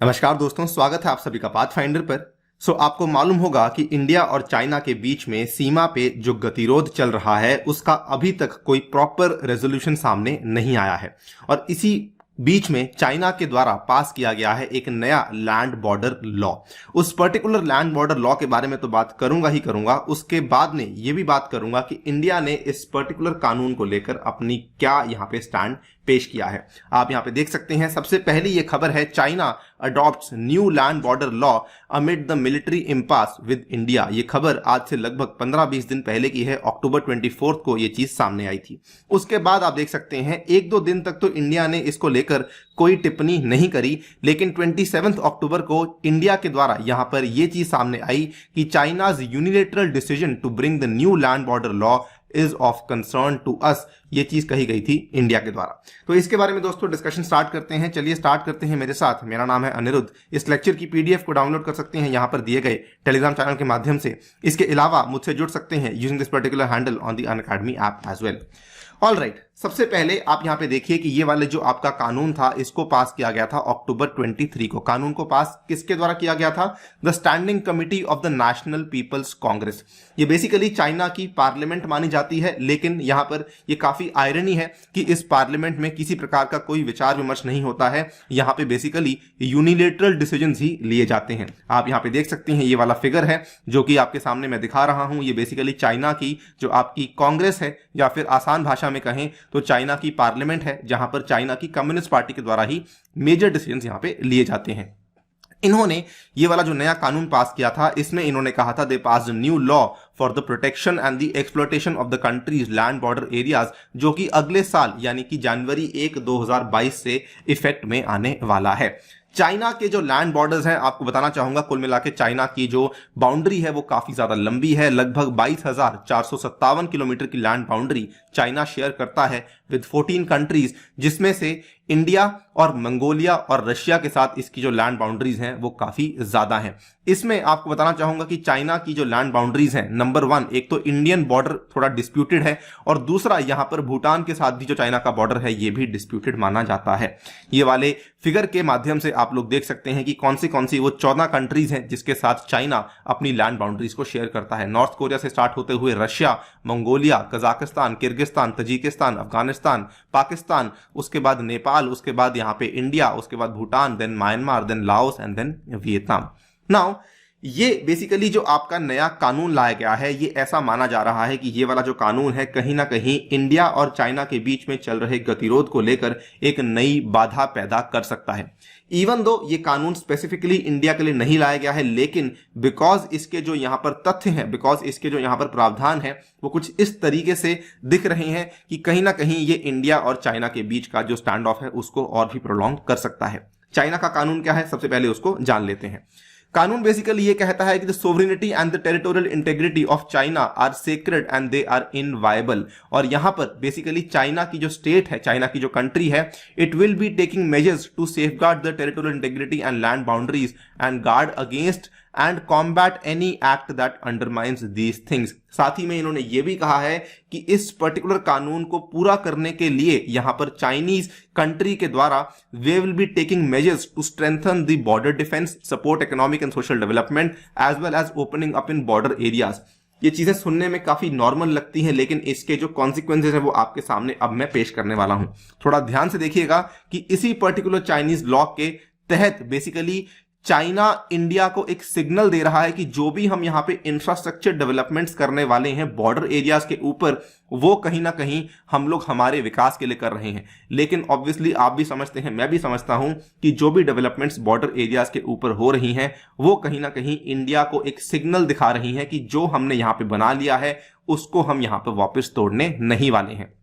नमस्कार दोस्तों, स्वागत है आप सभी का पाथफाइंडर पर। आपको मालूम होगा कि इंडिया और चाइना के बीच में सीमा पे जो गतिरोध चल रहा है उसका अभी तक कोई प्रॉपर रेजोल्यूशन सामने नहीं आया है और इसी बीच में चाइना के द्वारा पास किया गया है एक नया लैंड बॉर्डर लॉ। उस पर्टिकुलर लैंड बॉर्डर लॉ के बारे में तो बात करूंगा ही करूंगा, उसके बाद में ये भी बात करूंगा कि इंडिया ने इस पर्टिकुलर कानून को लेकर अपनी क्या यहाँ पे स्टैंड पेश किया है। आप यहाँ पे देख सकते हैं, सबसे पहली ये खबर है, China adopts new land border law amid the military impasse with India. ये खबर आज से लगभग 15-20 दिन पहले की है, अक्टूबर 24 को ये चीज सामने आई थी। उसके बाद आप देख सकते हैं 1-2 दिन तक तो इंडिया ने इसको लेकर कोई टिप्पणी नहीं करी, लेकिन 27 अक्टूबर को इंडिया के द्वारा यहां पर यह चीज सामने आई कि China's unilateral decision to bring the new land border law is of concern to us, ये चीज कही गई थी इंडिया के द्वारा। तो इसके बारे में दोस्तों डिस्कशन स्टार्ट करते हैं। चलिए स्टार्ट करते हैं मेरे साथ। मेरा नाम है अनिरुद्ध। इस लेक्चर की पीडीएफ को डाउनलोड कर सकते हैं यहां पर दिए गए टेलीग्राम चैनल के माध्यम से। इसके अलावा मुझसे जुड़ सकते हैं using this particular handle on the Unacademy app as well. All right, सबसे पहले आप यहां पे देखिए कि ये वाले जो आपका कानून था इसको पास किया गया था अक्टूबर 23 को। कानून को पास किसके द्वारा किया गया था? The Standing Committee of the National People's Congress. ये बेसिकली चाइना की पार्लियामेंट मानी जाती है, लेकिन यहां पर ये काफी आयरनी है कि इस पार्लियामेंट में किसी प्रकार का कोई विचार विमर्श नहीं होता है। यहां पे बेसिकली यूनिलेटरल डिसीजन ही लिए जाते हैं। आप यहां पे देख सकते हैं ये वाला फिगर है जो कि आपके सामने मैं दिखा रहा हूं। ये बेसिकली चाइना की जो आपकी कांग्रेस है, या फिर आसान भाषा में कहें तो चाइना की पार्लियामेंट है, जहां पर चाइना की कम्युनिस्ट पार्टी के द्वारा ही मेजर डिसीजंस यहां पे लिए जाते हैं। इन्होंने ये वाला जो नया कानून पास किया था, इसमें इन्होंने कहा था they pass new law for the protection and the exploitation of the country's land border areas, जो कि अगले साल यानी कि जनवरी 1, 2022 से इफेक्ट में आने वाला है। चाइना के जो लैंड बॉर्डर्स हैं, आपको बताना चाहूंगा कुल मिला के चाइना की जो बाउंड्री है वो काफी ज्यादा लंबी है। लगभग 22,457 किलोमीटर की लैंड बाउंड्री चाइना शेयर करता है विद 14 कंट्रीज, जिसमें से इंडिया और मंगोलिया और रशिया के साथ इसकी जो लैंड बाउंड्रीज हैं वो काफी ज्यादा हैं। इसमें आपको बताना चाहूंगा कि चाइना की जो लैंड बाउंड्रीज हैं, नंबर 1 एक तो इंडियन बॉर्डर थोड़ा डिस्प्यूटेड है, और दूसरा यहां पर भूटान के साथ भी जो चाइना का बॉर्डर है ये भी डिस्प्यूटेड माना जाता है। ये वाले फिगर के माध्यम से आप लोग देख सकते हैं कि कौन सी वो 14 कंट्रीज हैं जिसके साथ चाइना अपनी लैंड बाउंड्रीज को शेयर करता है। नॉर्थ कोरिया से स्टार्ट होते हुए Russia, Mongolia, Kazakhstan, Kyrgyzstan, Tajikistan, Afghanistan, Pakistan, उसके बाद नेपाल, उसके बाद यहां पे इंडिया, उसके बाद Bhutan, then Myanmar, then Laos and then Vietnam. Now ये बेसिकली जो आपका नया कानून लाया गया है, ये ऐसा माना जा रहा है कि ये वाला जो कानून है कहीं ना कहीं इंडिया और चाइना के बीच में चल रहे गतिरोध को लेकर एक नई बाधा पैदा कर सकता है। इवन दो ये कानून स्पेसिफिकली इंडिया के लिए नहीं लाया गया है, लेकिन बिकॉज इसके जो यहां पर तथ्य हैं, बिकॉज इसके जो यहां पर प्रावधान है वो कुछ इस तरीके से दिख रहे हैं कि कहीं ना कहीं ये इंडिया और चाइना के बीच का जो स्टैंड ऑफ है उसको और भी प्रोलॉन्ग कर सकता है। चाइना का कानून क्या है, सबसे पहले उसको जान लेते हैं। कानून बेसिकली ये कहता है कि the sovereignty and the territorial integrity of China are sacred and they are inviolable. और यहां पर बेसिकली चाइना की जो स्टेट है, चाइना की जो कंट्री है, it will be taking measures to safeguard the territorial integrity and land boundaries and guard against and combat any act that undermines these things. साथ ही में इन्होंने यह भी कहा है कि इस पर्टिकुलर कानून को पूरा करने के लिए यहां पर चाइनीज कंट्री के द्वारा they will be taking measures to strengthen the border defence, support economic and social development as well as opening up in border areas. ये चीजें सुनने में काफी नॉर्मल लगती हैं, लेकिन इसके जो कॉन्सिक्वेंसेज है वो आपके सामने अब मैं पेश करने वाला हूं। थोड़ा ध्यान से देखिएगा कि इसी पर्टिकुलर चाइनीज लॉ के तहत बेसिकली चाइना इंडिया को एक सिग्नल दे रहा है कि जो भी हम यहां पे इंफ्रास्ट्रक्चर डेवलपमेंट्स करने वाले हैं बॉर्डर एरियाज के ऊपर, वो कहीं ना कहीं हम लोग हमारे विकास के लिए कर रहे हैं। लेकिन ऑब्वियसली आप भी समझते हैं, मैं भी समझता हूं कि जो भी डेवलपमेंट्स बॉर्डर एरियाज के ऊपर हो रही हैं वो कहीं ना कहीं इंडिया को एक सिग्नल दिखा रही हैं कि जो हमने यहां पे बना लिया है उसको हम यहां पे वापस तोड़ने नहीं वाले हैं।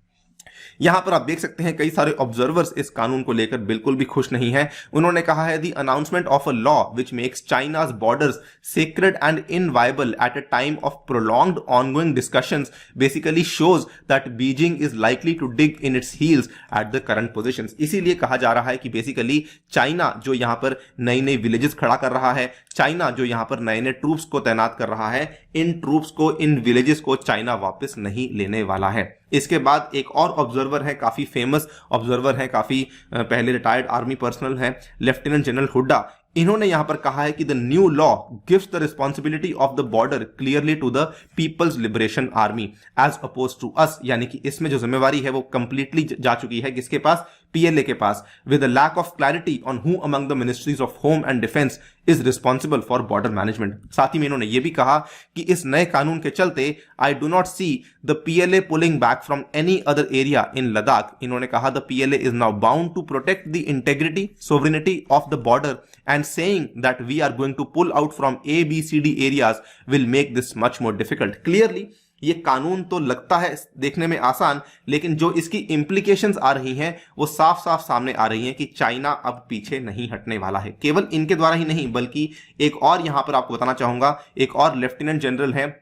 यहां पर आप देख सकते हैं कई सारे ऑब्जर्वर्स इस कानून को लेकर बिल्कुल भी खुश नहीं हैं। उन्होंने कहा है the announcement of a law which makes China's borders sacred and inviolable at a time of prolonged ongoing discussions basically shows that Beijing is likely to dig in its heels at the current positions. इसीलिए कहा जा रहा है कि basically China जो यहां पर नई नई विलेजेस खड़ा कर रहा है, चाइना जो यहां पर नए नए ट्रूप्स को तैनात कर रहा है, इन ट्रूप्स को, इन विलेजेस को चाइना वापस नहीं लेने वाला है। इसके बाद एक और ऑब्जर्वर है, काफी फेमस ऑब्जर्वर है, काफी पहले रिटायर्ड आर्मी पर्सनल है, लेफ्टिनेंट जनरल हुड्डा। इन्होंने यहां पर कहा है कि the new law gives the responsibility of the border clearly to the People's Liberation Army as oppose to us, यानी कि इसमें जो जिम्मेवारी है वो कंप्लीटली जा चुकी है किसके पास, पीएलए के पास, with a lack of clarity on who among the ministries of home and defence is responsible for border management. साथ ही में इन्होंने यह भी कहा कि इस नए कानून के चलते I do not see the PLA pulling back from any other area in Ladakh. इन्होंने कहा the PLA is now bound to protect the integrity sovereignty of the border and saying that we are going to pull out from A, B, C, D areas will make this much more difficult. Clearly ये कानून तो लगता है देखने में आसान, लेकिन जो इसकी इंप्लीकेशंस आ रही हैं वो साफ साफ सामने आ रही हैं कि चाइना अब पीछे नहीं हटने वाला है। केवल इनके द्वारा ही नहीं, बल्कि एक और यहां पर आपको बताना चाहूंगा, एक और लेफ्टिनेंट जनरल है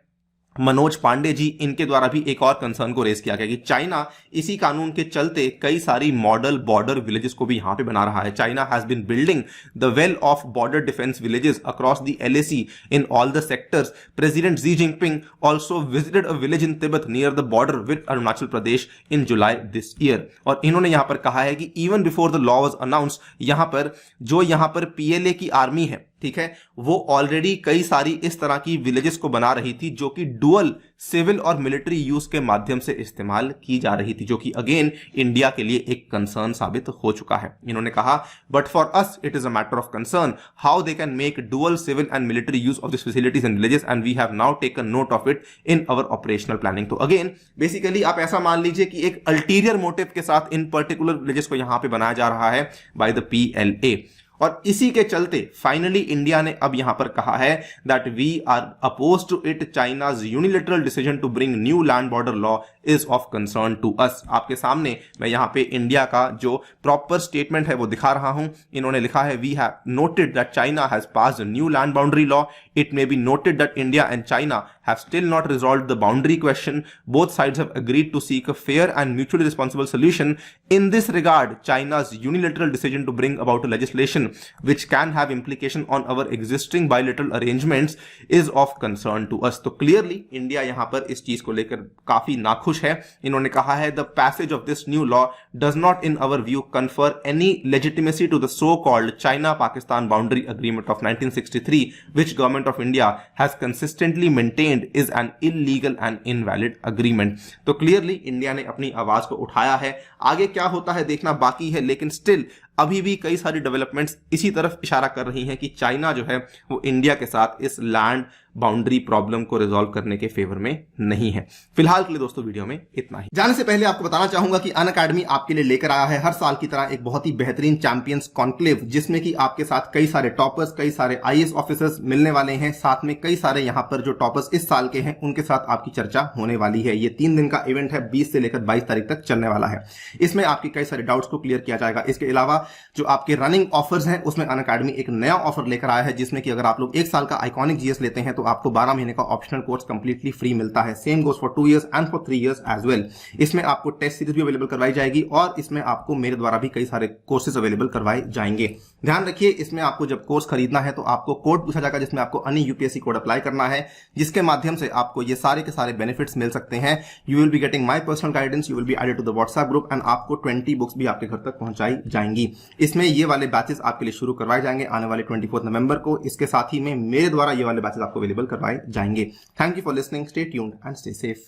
मनोज पांडे जी, इनके द्वारा भी एक और कंसर्न को रेज किया गया कि चाइना इसी कानून के चलते कई सारी मॉडल बॉर्डर विलेजेस को भी यहां पे बना रहा है। China has been building the well of border defence villages across the LAC in all the sectors. President Xi Jinping also visited a village in Tibet near the border with Arunachal Pradesh in July this year. और इन्होंने यहां पर कहा है कि even before the law was announced, यहां पर PLA की आर्मी है, ठीक है, वो ऑलरेडी कई सारी इस तरह की विलेजेस को बना रही थी जो कि डुअल सिविल और मिलिट्री यूज के माध्यम से इस्तेमाल की जा रही थी, जो कि अगेन इंडिया के लिए एक कंसर्न साबित हो चुका है। इन्होंने कहा but for us it is a matter of concern how they can make dual civil and military use of this facilities and villages and we have now taken note of it in our operational planning. तो again basically आप ऐसा मान लीजिए कि एक ulterior motive के साथ इन particular villages को यहां पे बनाया जा रहा है बाय द पीएलए। और इसी के चलते फाइनली इंडिया ने अब यहां पर कहा है that we are oppose to it, China's unilateral decision to bring new land border law is of concern to us. आपके सामने मैं यहां पे इंडिया का जो प्रॉपर स्टेटमेंट है वो दिखा रहा हूं। इन्होंने लिखा है we have noted that China has passed a new land boundary law. It may be noted that India and China have still not resolved the boundary question. Both sides have agreed to seek a fair and mutually responsible solution. In this regard, China's unilateral decision to bring about a legislation which can have implication on our existing bilateral arrangements is of concern to us. तो clearly India यहाँ पर इस चीज को लेकर काफी नाखुश है। इन्होंने कहा है the passage of this new law does not in our view confer any legitimacy to the so-called China-Pakistan boundary agreement of 1963 which government of India has consistently maintained is an illegal and invalid agreement। तो clearly India ने अपनी आवाज को उठाया है। आगे क्या होता है देखना बाकी है, लेकिन स्टिल अभी भी कई सारी डेवलपमेंट्स इसी तरफ इशारा कर रही हैं कि चाइना जो है वो इंडिया के साथ इस लैंड बाउंड्री प्रॉब्लम को रिजॉल्व करने के फेवर में नहीं है। फिलहाल के लिए दोस्तों वीडियो में इतना ही। जाने से पहले आपको बताना चाहूंगा कि अनअकैडमी आपके लिए लेकर आया है हर साल की तरह एक बहुत ही बेहतरीन चैंपियंस कॉन्क्लेव, जिसमें कि आपके साथ कई सारे टॉपर्स, कई सारे आईएएस ऑफिसर्स मिलने वाले हैं। साथ में कई सारे यहाँ पर जो टॉपर्स इस साल के हैं उनके साथ आपकी चर्चा होने वाली है। ये 3 दिन का इवेंट है, 20 से लेकर 22 तारीख तक चलने वाला है। इसमें आपकी कई सारे डाउट्स को क्लियर किया जाएगा। इसके अलावा जो आपके रनिंग ऑफर्स हैं उसमें अनअकैडमी एक नया ऑफर लेकर आया है, जिसमें कि अगर आप लोग 1 साल का आइकॉनिक जीएस लेते हैं तो आपको 12 महीने का ऑप्शनल कोर्स कंप्लीटली फ्री मिलता है। Same goes for 2 years and for 3 years as well. इसमें आपको टेस्ट सीरीज भी अवेलेबल करवाई जाएगी और इसमें आपको मेरे द्वारा भी कई सारे कोर्सेज अवेलेबल करवाए जाएंगे। ध्यान रखिए, इसमें आपको जब कोर्स खरीदना है तो आपको कोड पूछा जाएगा जिसमें आपको अन्य यूपीएससी कोड अप्लाई करना है, जिसके माध्यम से आपको ये सारे के सारे बेनिफिट्स मिल सकते हैं। You will be getting my personal guidance, you will be added to the WhatsApp group and आपको 20 बुक्स भी आपके घर तक पहुंचाई जाएंगी। इसमें ये वाले बैचेस आपके लिए शुरू करवाए जाएंगे आने वाले 24 नवंबर को। इसके साथ ही में मेरे द्वारा ये वाले बैचेस आपको अवेलेबल करवाए जाएंगे। Thank you for listening, stay tuned and stay safe.